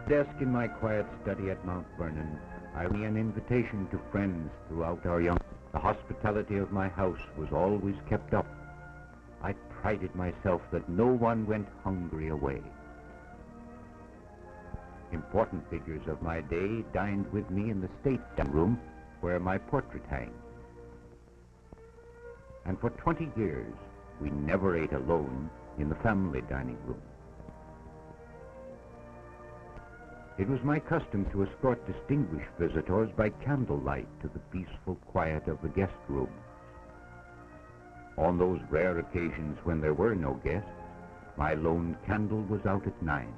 Desk in my quiet study at Mount Vernon, I read an invitation to friends throughout our young. The hospitality of my house was always kept up. I prided myself that no one went hungry away. Important figures of my day dined with me in the state dining room where my portrait hangs. And for 20 years, we never ate alone in the family dining room. It was my custom to escort distinguished visitors by candlelight to the peaceful quiet of the guest room. On those rare occasions when there were no guests, my lone candle was out at 9.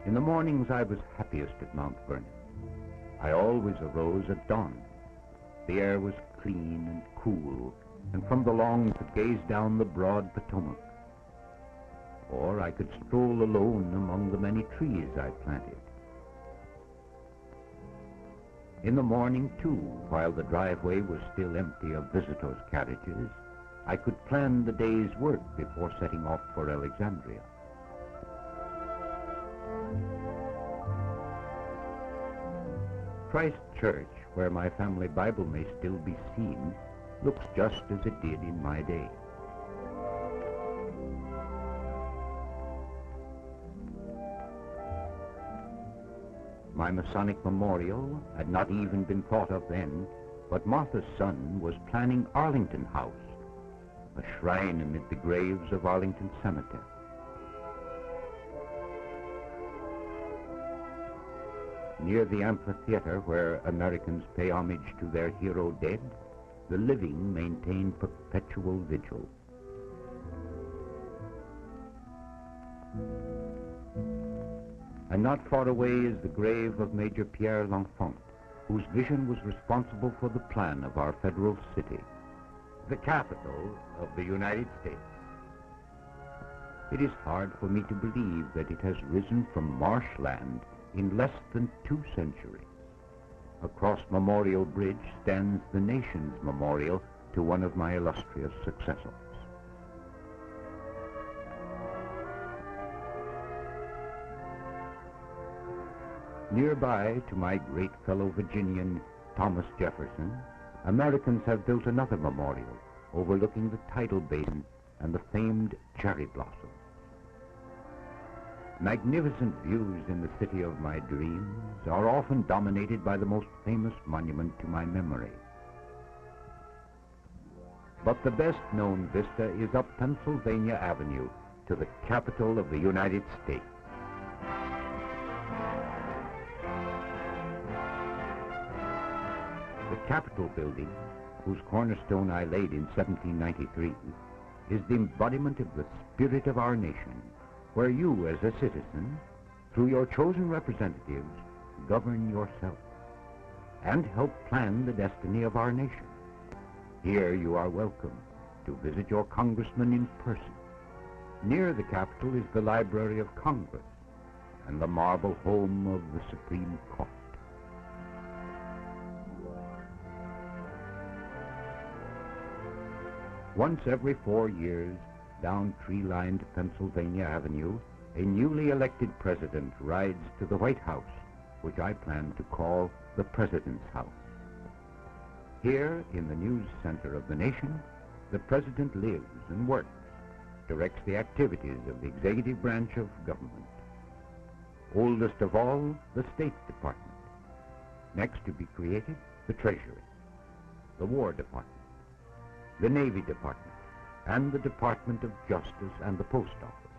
In the mornings I was happiest at Mount Vernon. I always arose at dawn. The air was clean and cool, and from the lawn could gaze down the broad Potomac. Or I could stroll alone among the many trees I planted. In the morning, too, while the driveway was still empty of visitors' carriages, I could plan the day's work before setting off for Alexandria. Christ Church, where my family Bible may still be seen, looks just as it did in my day. My Masonic memorial had not even been thought of then, but Martha's son was planning Arlington House, a shrine amid the graves of Arlington Cemetery. Near the amphitheater where Americans pay homage to their hero dead, the living maintain perpetual vigil. And not far away is the grave of Major Pierre L'Enfant, whose vision was responsible for the plan of our federal city, the capital of the United States. It is hard for me to believe that it has risen from marshland in less than 2 centuries. Across Memorial Bridge stands the nation's memorial to one of my illustrious successors. Nearby to my great fellow Virginian, Thomas Jefferson, Americans have built another memorial overlooking the tidal basin and the famed cherry blossoms. Magnificent views in the city of my dreams are often dominated by the most famous monument to my memory. But the best-known vista is up Pennsylvania Avenue to the capital of the United States. The Capitol building, whose cornerstone I laid in 1793, is the embodiment of the spirit of our nation, where you, as a citizen, through your chosen representatives, govern yourself and help plan the destiny of our nation. Here you are welcome to visit your congressman in person. Near the Capitol is the Library of Congress and the marble home of the Supreme Court. Once every 4 years, down tree-lined Pennsylvania Avenue, a newly elected president rides to the White House, which I plan to call the President's House. Here, in the news center of the nation, the president lives and works, directs the activities of the executive branch of government. Oldest of all, the State Department. Next to be created, the Treasury, the War Department, the Navy Department, and the Department of Justice and the Post Office,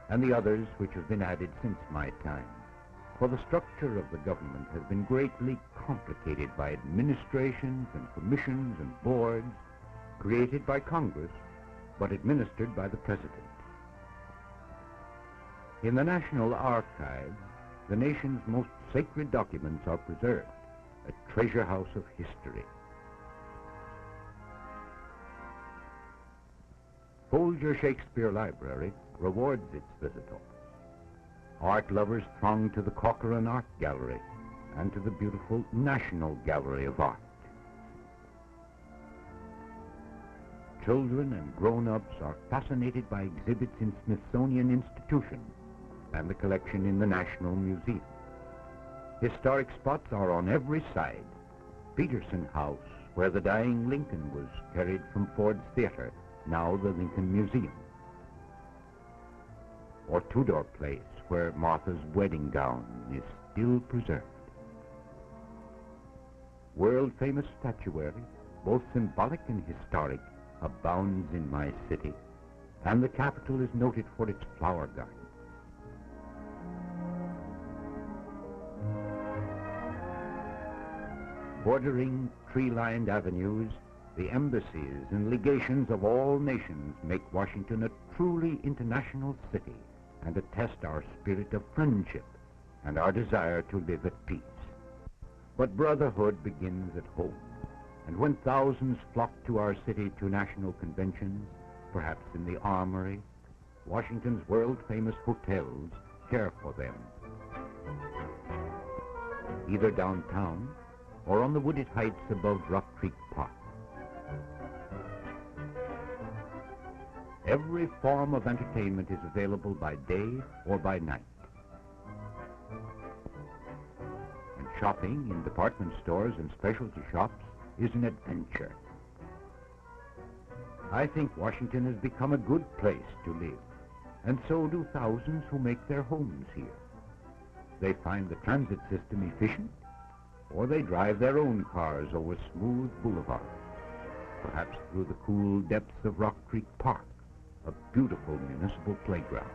and the others which have been added since my time. For the structure of the government has been greatly complicated by administrations and commissions and boards created by Congress, but administered by the President. In the National Archives, the nation's most sacred documents are preserved, a treasure house of history. Folger Shakespeare Library rewards its visitors. Art lovers throng to the Corcoran Art Gallery and to the beautiful National Gallery of Art. Children and grown-ups are fascinated by exhibits in Smithsonian institutions and the collection in the National Museum. Historic spots are on every side. Peterson House, where the dying Lincoln was carried from Ford's Theater, now the Lincoln Museum. Or Tudor Place, where Martha's wedding gown is still preserved. World-famous statuary, both symbolic and historic, abounds in my city, and the capital is noted for its flower garden. Bordering tree-lined avenues, the embassies and legations of all nations make Washington a truly international city and attest our spirit of friendship and our desire to live at peace. But brotherhood begins at home, and when thousands flock to our city to national conventions, perhaps in the Armory, Washington's world-famous hotels care for them. Either downtown or on the wooded heights above Rock Creek Park. Every form of entertainment is available by day or by night. And shopping in department stores and specialty shops is an adventure. I think Washington has become a good place to live, and so do thousands who make their homes here. They find the transit system efficient, or they drive their own cars over smooth boulevards, perhaps through the cool depths of Rock Creek Park, a beautiful municipal playground.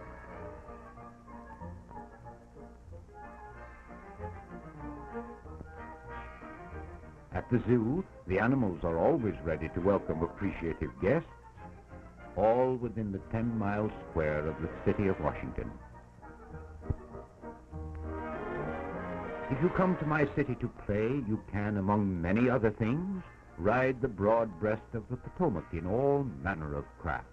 At the zoo, the animals are always ready to welcome appreciative guests, all within the 10-mile square of the city of Washington. If you come to my city to play, you can, among many other things, ride the broad breast of the Potomac in all manner of craft.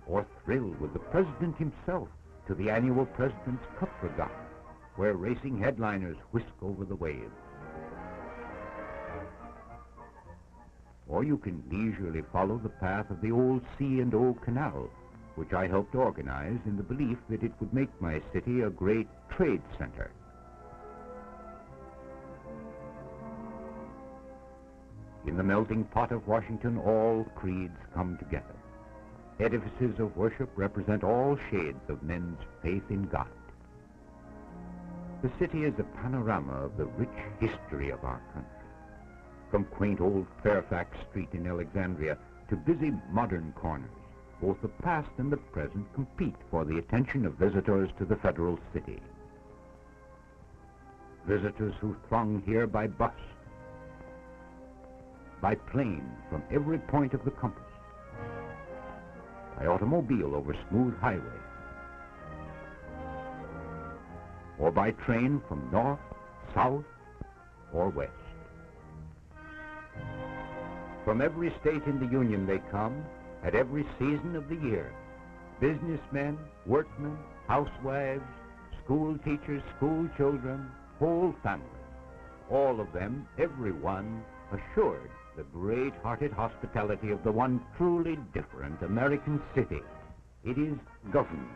Or thrill with the President himself to the annual President's Cup Regatta, where racing headliners whisk over the waves. Or you can leisurely follow the path of the old C&O Canal, which I helped organize in the belief that it would make my city a great trade center. In the melting pot of Washington, all creeds come together. Edifices of worship represent all shades of men's faith in God. The city is a panorama of the rich history of our country. From quaint old Fairfax Street in Alexandria to busy modern corners, both the past and the present compete for the attention of visitors to the federal city. Visitors who throng here by bus, by plane from every point of the compass, by automobile over smooth highways, or by train from north, south, or west. From every state in the Union they come, at every season of the year. Businessmen, workmen, housewives, school teachers, school children, whole families. All of them, every one, assured the great-hearted hospitality of the one truly different American city. It is government.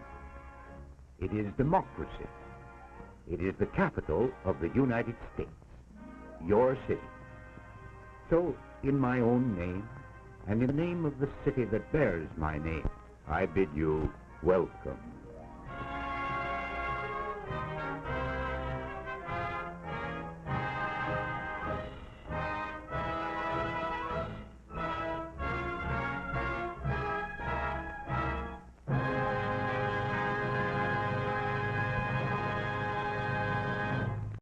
It is democracy. It is the capital of the United States, your city. So, in my own name, and in the name of the city that bears my name, I bid you welcome.